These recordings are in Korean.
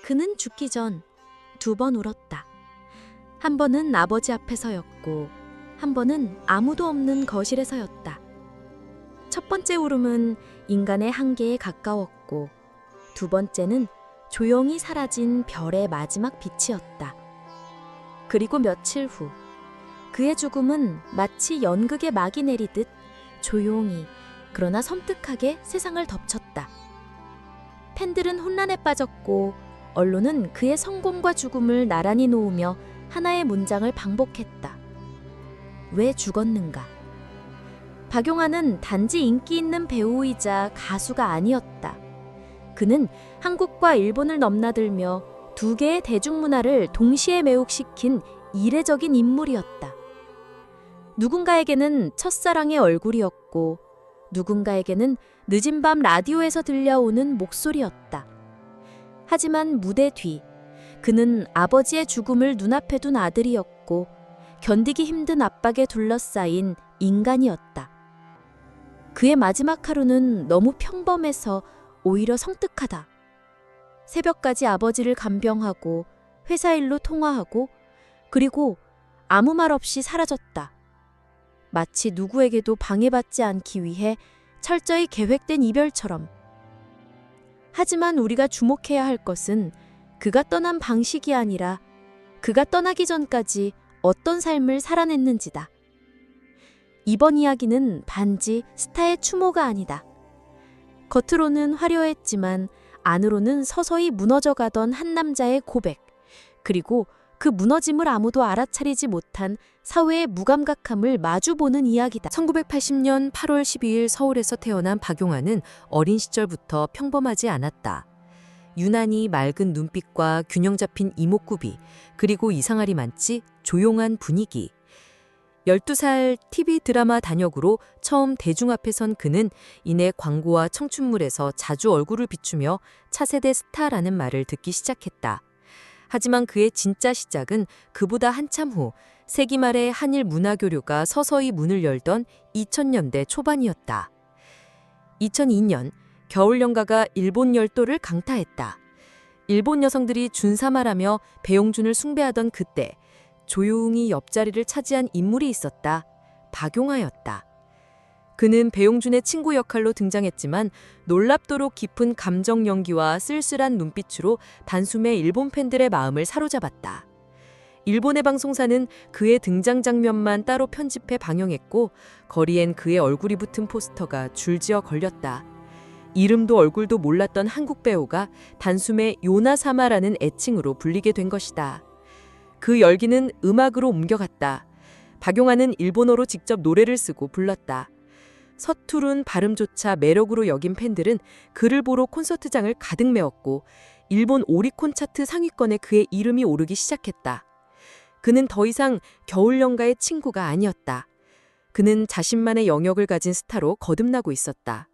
그는 죽기 전 2번 울었다. 한 번은 아버지 앞에서였고 한 번은 아무도 없는 거실에서였다. 첫 번째 울음은 인간의 한계에 가까웠고 2번째는 조용히 사라진 별의 마지막 빛이었다. 그리고 며칠 후 그의 죽음은 마치 연극의 막이 내리듯 조용히 그러나 섬뜩하게 세상을 덮쳤다. 팬들은 혼란에 빠졌고 언론은 그의 성공과 죽음을 나란히 놓으며 하나의 문장을 반복했다. 왜 죽었는가? 박용환은 단지 인기 있는 배우이자 가수가 아니었다. 그는 한국과 일본을 넘나들며 2개의 대중문화를 동시에 매혹시킨 이례적인 인물이었다. 누군가에게는 첫사랑의 얼굴이었고 누군가에게는 늦은 밤 라디오에서 들려오는 목소리였다. 하지만 무대 뒤 그는 아버지의 죽음을 눈앞에 둔 아들이었고 견디기 힘든 압박에 둘러싸인 인간이었다. 그의 마지막 하루는 너무 평범해서 오히려 성뜩하다. 새벽까지 아버지를 간병하고 회사 일로 통화하고 그리고 아무 말 없이 사라졌다. 마치 누구에게도 방해받지 않기 위해 철저히 계획된 이별처럼. 하지만 우리가 주목해야 할 것은 그가 떠난 방식이 아니라 그가 떠나기 전까지 어떤 삶을 살아냈는지다. 이번 이야기는 반지 스타의 추모가 아니다. 겉으로는 화려했지만 안으로는 서서히 무너져가던 한 남자의 고백, 그리고 그 무너짐을 아무도 알아차리지 못한 사회의 무감각함을 마주보는 이야기다. 1980년 8월 12일 서울에서 태어난 박용환은 어린 시절부터 평범하지 않았다. 유난히 맑은 눈빛과 균형 잡힌 이목구비, 그리고 이상하리 많지 조용한 분위기. 12살 TV 드라마 단역으로 처음 대중 앞에 선 그는 이내 광고와 청춘물에서 자주 얼굴을 비추며 차세대 스타라는 말을 듣기 시작했다. 하지만 그의 진짜 시작은 그보다 한참 후 세기 말의 한일 문화교류가 서서히 문을 열던 2000년대 초반이었다. 2002년 겨울연가가 일본 열도를 강타했다. 일본 여성들이 준사마라며 배용준을 숭배하던 그때 조용히 옆자리를 차지한 인물이 있었다. 박용하였다. 그는 배용준의 친구 역할로 등장했지만 놀랍도록 깊은 감정 연기와 쓸쓸한 눈빛으로 단숨에 일본 팬들의 마음을 사로잡았다. 일본의 방송사는 그의 등장 장면만 따로 편집해 방영했고 거리엔 그의 얼굴이 붙은 포스터가 줄지어 걸렸다. 이름도 얼굴도 몰랐던 한국 배우가 단숨에 요나사마라는 애칭으로 불리게 된 것이다. 그 열기는 음악으로 옮겨갔다. 박용환은 일본어로 직접 노래를 쓰고 불렀다. 서투른 발음조차 매력으로 여긴 팬들은 그를 보러 콘서트장을 가득 메웠고 일본 오리콘 차트 상위권에 그의 이름이 오르기 시작했다. 그는 더 이상 겨울연가의 친구가 아니었다. 그는 자신만의 영역을 가진 스타로 거듭나고 있었다.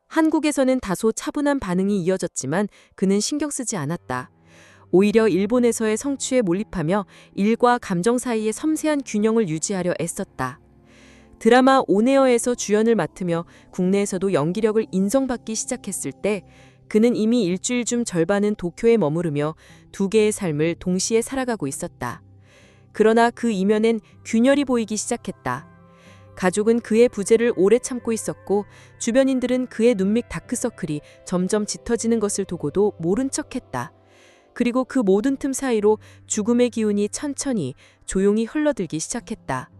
한국에서는 다소 차분한 반응이 이어졌지만 그는 신경 쓰지 않았다. 오히려 일본에서의 성취에 몰입하며 일과 감정 사이의 섬세한 균형을 유지하려 애썼다. 드라마 온에어에서 주연을 맡으며 국내에서도 연기력을 인정받기 시작했을 때 그는 이미 일주일 중 절반은 도쿄에 머무르며 2개의 삶을 동시에 살아가고 있었다. 그러나 그 이면엔 균열이 보이기 시작했다. 가족은 그의 부재를 오래 참고 있었고 주변인들은 그의 눈밑 다크서클이 점점 짙어지는 것을 두고도 모른 척했다. 그리고 그 모든 틈 사이로 죽음의 기운이 천천히 조용히 흘러들기 시작했다.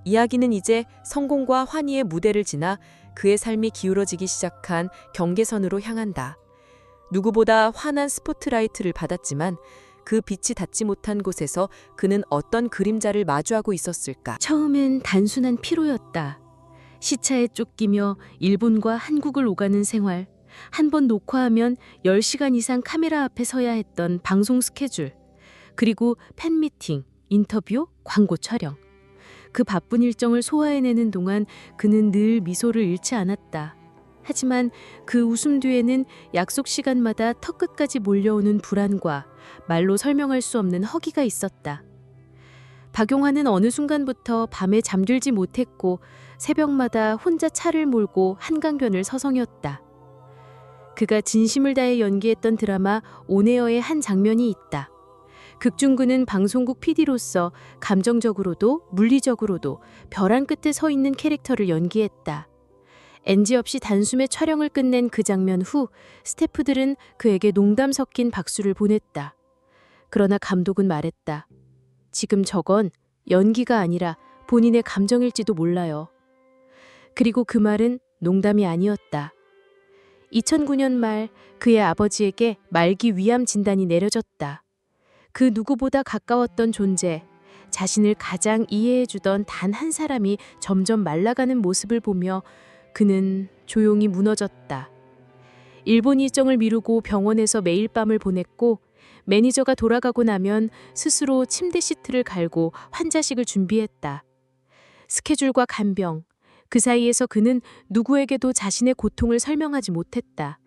이야기는 이제 성공과 환희의 무대를 지나 그의 삶이 기울어지기 시작한 경계선으로 향한다. 누구보다 환한 스포트라이트를 받았지만 그 빛이 닿지 못한 곳에서 그는 어떤 그림자를 마주하고 있었을까? 처음엔 단순한 피로였다. 시차에 쫓기며 일본과 한국을 오가는 생활. 한 번 녹화하면 10시간 이상 카메라 앞에 서야 했던 방송 스케줄. 그리고 팬미팅, 인터뷰, 광고 촬영. 그 바쁜 일정을 소화해내는 동안 그는 늘 미소를 잃지 않았다. 하지만 그 웃음 뒤에는 약속 시간마다 턱끝까지 몰려오는 불안과 말로 설명할 수 없는 허기가 있었다. 박용환은 어느 순간부터 밤에 잠들지 못했고 새벽마다 혼자 차를 몰고 한강변을 서성였다. 그가 진심을 다해 연기했던 드라마 온에어의 한 장면이 있다. 극중구는 방송국 PD로서 감정적으로도 물리적으로도 벼랑 끝에 서 있는 캐릭터를 연기했다. NG 없이 단숨에 촬영을 끝낸 그 장면 후 스태프들은 그에게 농담 섞인 박수를 보냈다. 그러나 감독은 말했다. 지금 저건 연기가 아니라 본인의 감정일지도 몰라요. 그리고 그 말은 농담이 아니었다. 2009년 말 그의 아버지에게 말기 위암 진단이 내려졌다. 그 누구보다 가까웠던 존재, 자신을 가장 이해해주던 단 한 사람이 점점 말라가는 모습을 보며 그는 조용히 무너졌다. 일본 일정을 미루고 병원에서 매일 밤을 보냈고 매니저가 돌아가고 나면 스스로 침대 시트를 갈고 환자식을 준비했다. 스케줄과 간병, 그 사이에서 그는 누구에게도 자신의 고통을 설명하지 못했다.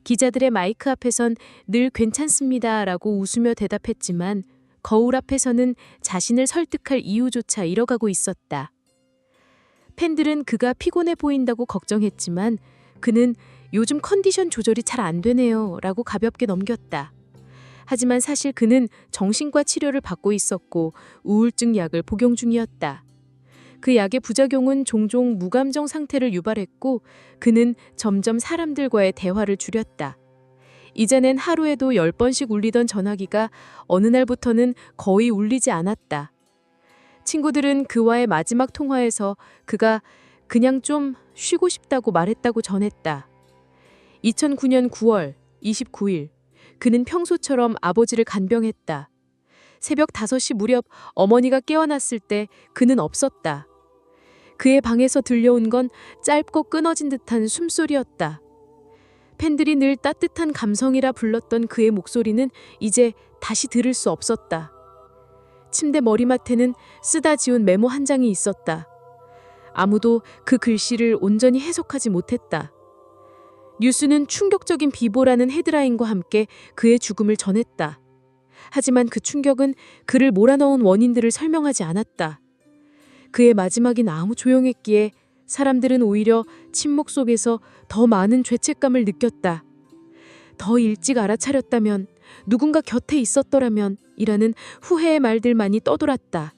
기자들의 마이크 앞에선 늘 괜찮습니다 라고 웃으며 대답했지만 거울 앞에서는 자신을 설득할 이유조차 잃어가고 있었다. 팬들은 그가 피곤해 보인다고 걱정했지만 그는 요즘 컨디션 조절이 잘 안 되네요 라고 가볍게 넘겼다. 하지만 사실 그는 정신과 치료를 받고 있었고 우울증 약을 복용 중이었다. 그 약의 부작용은 종종 무감정 상태를 유발했고 그는 점점 사람들과의 대화를 줄였다. 이제는 하루에도 10번씩 울리던 전화기가 어느 날부터는 거의 울리지 않았다. 친구들은 그와의 마지막 통화에서 그가 그냥 좀 쉬고 싶다고 말했다고 전했다. 2009년 9월 29일 그는 평소처럼 아버지를 간병했다. 새벽 5시 무렵 어머니가 깨어났을 때 그는 없었다. 그의 방에서 들려온 건 짧고 끊어진 듯한 숨소리였다. 팬들이 늘 따뜻한 감성이라 불렀던 그의 목소리는 이제 다시 들을 수 없었다. 침대 머리맡에는 쓰다 지운 메모 한 장이 있었다. 아무도 그 글씨를 온전히 해석하지 못했다. 뉴스는 충격적인 비보라는 헤드라인과 함께 그의 죽음을 전했다. 하지만 그 충격은 그를 몰아넣은 원인들을 설명하지 않았다. 그의 마지막이 너무 조용했기에 사람들은 오히려 침묵 속에서 더 많은 죄책감을 느꼈다. 더 일찍 알아차렸다면, 누군가 곁에 있었더라면 이라는 후회의 말들만이 떠돌았다.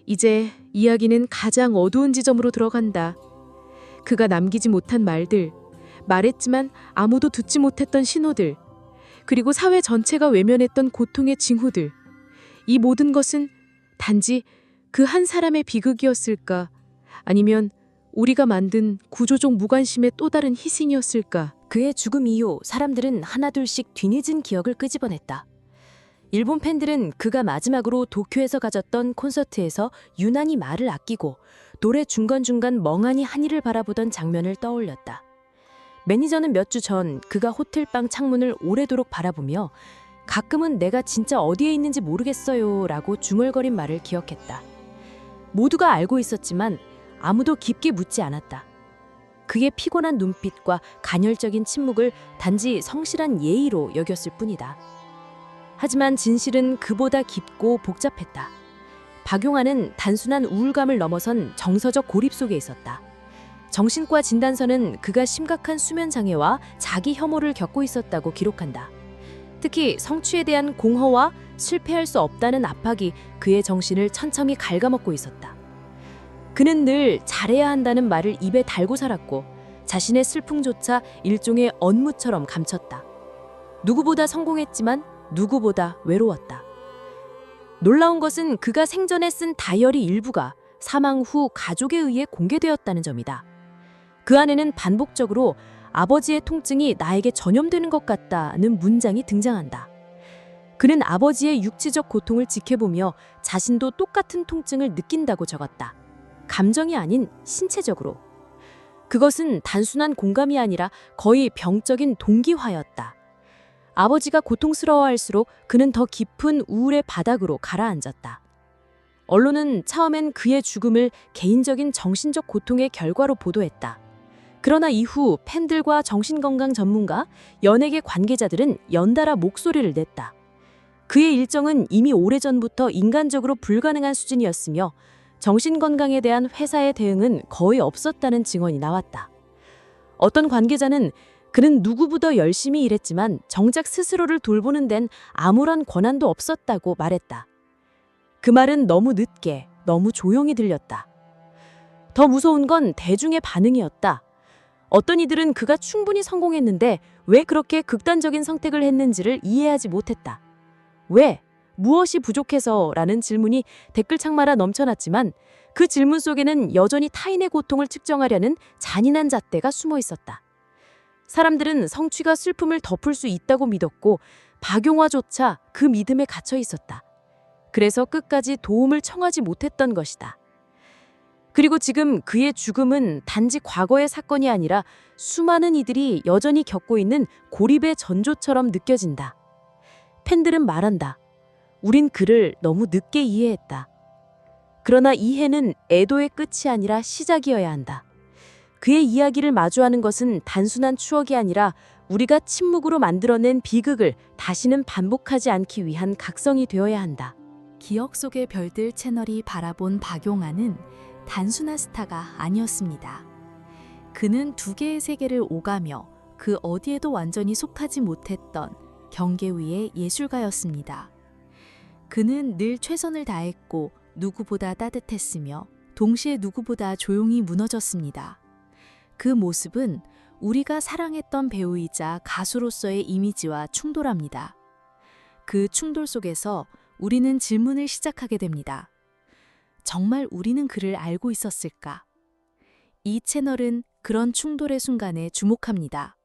이제 이야기는 가장 어두운 지점으로 들어간다. 그가 남기지 못한 말들, 말했지만 아무도 듣지 못했던 신호들, 그리고 사회 전체가 외면했던 고통의 징후들. 이 모든 것은 단지 그 한 사람의 비극이었을까? 아니면 우리가 만든 구조적 무관심의 또 다른 희생이었을까? 그의 죽음 이후 사람들은 하나둘씩 뒤늦은 기억을 끄집어냈다. 일본 팬들은 그가 마지막으로 도쿄에서 가졌던 콘서트에서 유난히 말을 아끼고 노래 중간중간 멍하니 하늘을 바라보던 장면을 떠올렸다. 매니저는 몇 주 전 그가 호텔방 창문을 오래도록 바라보며 가끔은 내가 진짜 어디에 있는지 모르겠어요 라고 중얼거린 말을 기억했다. 모두가 알고 있었지만 아무도 깊게 묻지 않았다. 그의 피곤한 눈빛과 간헐적인 침묵을 단지 성실한 예의로 여겼을 뿐이다. 하지만 진실은 그보다 깊고 복잡했다. 박용환은 단순한 우울감을 넘어선 정서적 고립 속에 있었다. 정신과 진단서는 그가 심각한 수면 장애와 자기 혐오를 겪고 있었다고 기록한다. 특히 성취에 대한 공허와 실패할 수 없다는 압박이 그의 정신을 천천히 갉아먹고 있었다. 그는 늘 잘해야 한다는 말을 입에 달고 살았고 자신의 슬픔조차 일종의 언무처럼 감췄다. 누구보다 성공했지만 누구보다 외로웠다. 놀라운 것은 그가 생전에 쓴 다이어리 일부가 사망 후 가족에 의해 공개되었다는 점이다. 그 안에는 반복적으로 아버지의 통증이 나에게 전염되는 것 같다는 문장이 등장한다. 그는 아버지의 육체적 고통을 지켜보며 자신도 똑같은 통증을 느낀다고 적었다. 감정이 아닌 신체적으로. 그것은 단순한 공감이 아니라 거의 병적인 동기화였다. 아버지가 고통스러워할수록 그는 더 깊은 우울의 바닥으로 가라앉았다. 언론은 처음엔 그의 죽음을 개인적인 정신적 고통의 결과로 보도했다. 그러나 이후 팬들과 정신건강 전문가, 연예계 관계자들은 연달아 목소리를 냈다. 그의 일정은 이미 오래전부터 인간적으로 불가능한 수준이었으며 정신건강에 대한 회사의 대응은 거의 없었다는 증언이 나왔다. 어떤 관계자는 그는 누구보다 열심히 일했지만 정작 스스로를 돌보는 데는 아무런 권한도 없었다고 말했다. 그 말은 너무 늦게, 너무 조용히 들렸다. 더 무서운 건 대중의 반응이었다. 어떤 이들은 그가 충분히 성공했는데 왜 그렇게 극단적인 선택을 했는지를 이해하지 못했다. 왜? 무엇이 부족해서? 라는 질문이 댓글창마다 넘쳐났지만 그 질문 속에는 여전히 타인의 고통을 측정하려는 잔인한 잣대가 숨어 있었다. 사람들은 성취가 슬픔을 덮을 수 있다고 믿었고 박용화조차 그 믿음에 갇혀 있었다. 그래서 끝까지 도움을 청하지 못했던 것이다. 그리고 지금 그의 죽음은 단지 과거의 사건이 아니라 수많은 이들이 여전히 겪고 있는 고립의 전조처럼 느껴진다. 팬들은 말한다. 우린 그를 너무 늦게 이해했다. 그러나 이해는 애도의 끝이 아니라 시작이어야 한다. 그의 이야기를 마주하는 것은 단순한 추억이 아니라 우리가 침묵으로 만들어낸 비극을 다시는 반복하지 않기 위한 각성이 되어야 한다. 기억 속의 별들 채널이 바라본 박용화는 단순한 스타가 아니었습니다. 그는 두 개의 세계를 오가며 그 어디에도 완전히 속하지 못했던 경계 위의 예술가였습니다. 그는 늘 최선을 다했고 누구보다 따뜻했으며 동시에 누구보다 조용히 무너졌습니다. 그 모습은 우리가 사랑했던 배우이자 가수로서의 이미지와 충돌합니다. 그 충돌 속에서 우리는 질문을 시작하게 됩니다. 정말 우리는 그를 알고 있었을까? 이 채널은 그런 충돌의 순간에 주목합니다.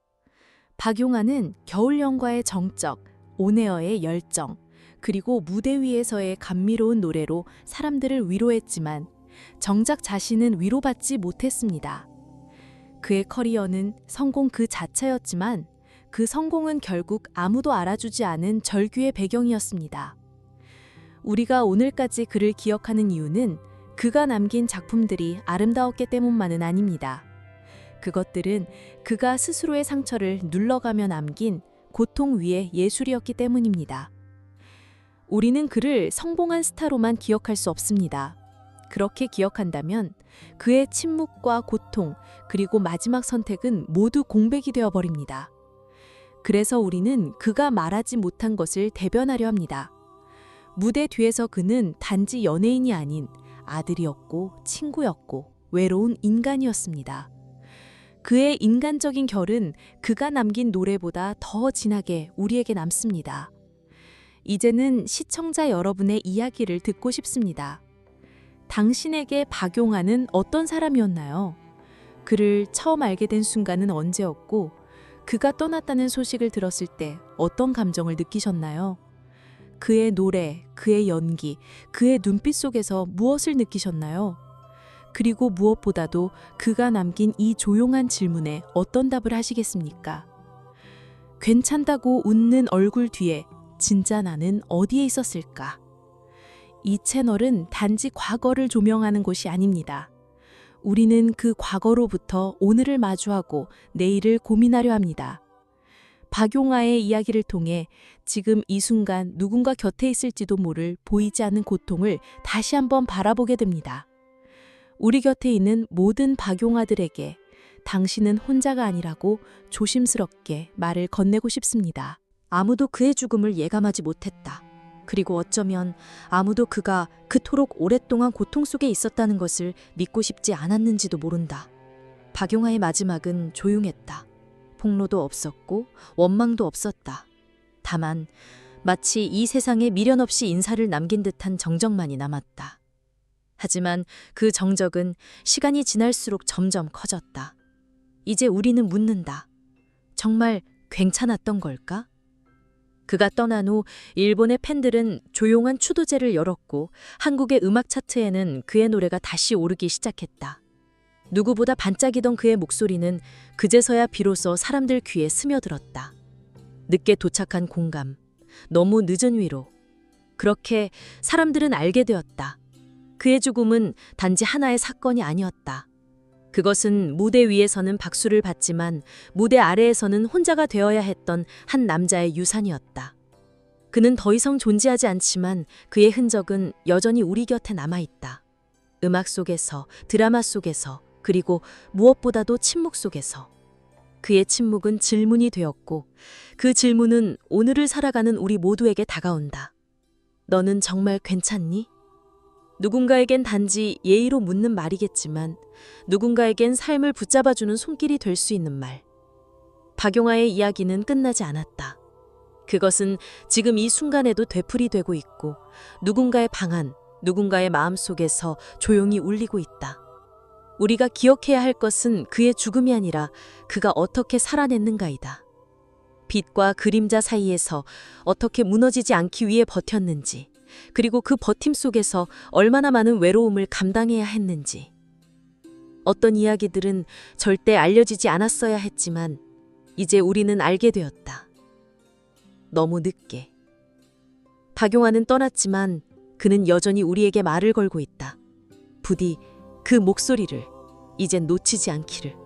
박용화는 겨울연가의 정적, 온에어의 열정, 그리고 무대 위에서의 감미로운 노래로 사람들을 위로했지만 정작 자신은 위로받지 못했습니다. 그의 커리어는 성공 그 자체였지만 그 성공은 결국 아무도 알아주지 않은 절규의 배경이었습니다. 우리가 오늘까지 그를 기억하는 이유는 그가 남긴 작품들이 아름다웠기 때문만은 아닙니다. 그것들은 그가 스스로의 상처를 눌러가며 남긴 고통 위의 예술이었기 때문입니다. 우리는 그를 성공한 스타로만 기억할 수 없습니다. 그렇게 기억한다면 그의 침묵과 고통, 그리고 마지막 선택은 모두 공백이 되어버립니다. 그래서 우리는 그가 말하지 못한 것을 대변하려 합니다. 무대 뒤에서 그는 단지 연예인이 아닌 아들이었고 친구였고 외로운 인간이었습니다. 그의 인간적인 결은 그가 남긴 노래보다 더 진하게 우리에게 남습니다. 이제는 시청자 여러분의 이야기를 듣고 싶습니다. 당신에게 박용화는 어떤 사람이었나요? 그를 처음 알게 된 순간은 언제였고 그가 떠났다는 소식을 들었을 때 어떤 감정을 느끼셨나요? 그의 노래, 그의 연기, 그의 눈빛 속에서 무엇을 느끼셨나요? 그리고 무엇보다도 그가 남긴 이 조용한 질문에 어떤 답을 하시겠습니까? 괜찮다고 웃는 얼굴 뒤에 진짜 나는 어디에 있었을까? 이 채널은 단지 과거를 조명하는 곳이 아닙니다. 우리는 그 과거로부터 오늘을 마주하고 내일을 고민하려 합니다. 박용화의 이야기를 통해 지금 이 순간 누군가 곁에 있을지도 모를 보이지 않는 고통을 다시 한번 바라보게 됩니다. 우리 곁에 있는 모든 박용화들에게 당신은 혼자가 아니라고 조심스럽게 말을 건네고 싶습니다. 아무도 그의 죽음을 예감하지 못했다. 그리고 어쩌면 아무도 그가 그토록 오랫동안 고통 속에 있었다는 것을 믿고 싶지 않았는지도 모른다. 박용화의 마지막은 조용했다. 폭로도 없었고 원망도 없었다. 다만 마치 이 세상에 미련 없이 인사를 남긴 듯한 정적만이 남았다. 하지만 그 정적은 시간이 지날수록 점점 커졌다. 이제 우리는 묻는다. 정말 괜찮았던 걸까? 그가 떠난 후 일본의 팬들은 조용한 추도제를 열었고 한국의 음악 차트에는 그의 노래가 다시 오르기 시작했다. 누구보다 반짝이던 그의 목소리는 그제서야 비로소 사람들 귀에 스며들었다. 늦게 도착한 공감, 너무 늦은 위로. 그렇게 사람들은 알게 되었다. 그의 죽음은 단지 하나의 사건이 아니었다. 그것은 무대 위에서는 박수를 받지만 무대 아래에서는 혼자가 되어야 했던 한 남자의 유산이었다. 그는 더 이상 존재하지 않지만 그의 흔적은 여전히 우리 곁에 남아있다. 음악 속에서, 드라마 속에서, 그리고 무엇보다도 침묵 속에서. 그의 침묵은 질문이 되었고 그 질문은 오늘을 살아가는 우리 모두에게 다가온다. 너는 정말 괜찮니? 누군가에겐 단지 예의로 묻는 말이겠지만 누군가에겐 삶을 붙잡아주는 손길이 될 수 있는 말. 박용아의 이야기는 끝나지 않았다. 그것은 지금 이 순간에도 되풀이되고 있고 누군가의 방 안, 누군가의 마음 속에서 조용히 울리고 있다. 우리가 기억해야 할 것은 그의 죽음이 아니라 그가 어떻게 살아냈는가이다. 빛과 그림자 사이에서 어떻게 무너지지 않기 위해 버텼는지, 그리고 그 버팀 속에서 얼마나 많은 외로움을 감당해야 했는지. 어떤 이야기들은 절대 알려지지 않았어야 했지만 이제 우리는 알게 되었다. 너무 늦게. 박용아는 떠났지만 그는 여전히 우리에게 말을 걸고 있다. 부디 그 목소리를 이젠 놓치지 않기를.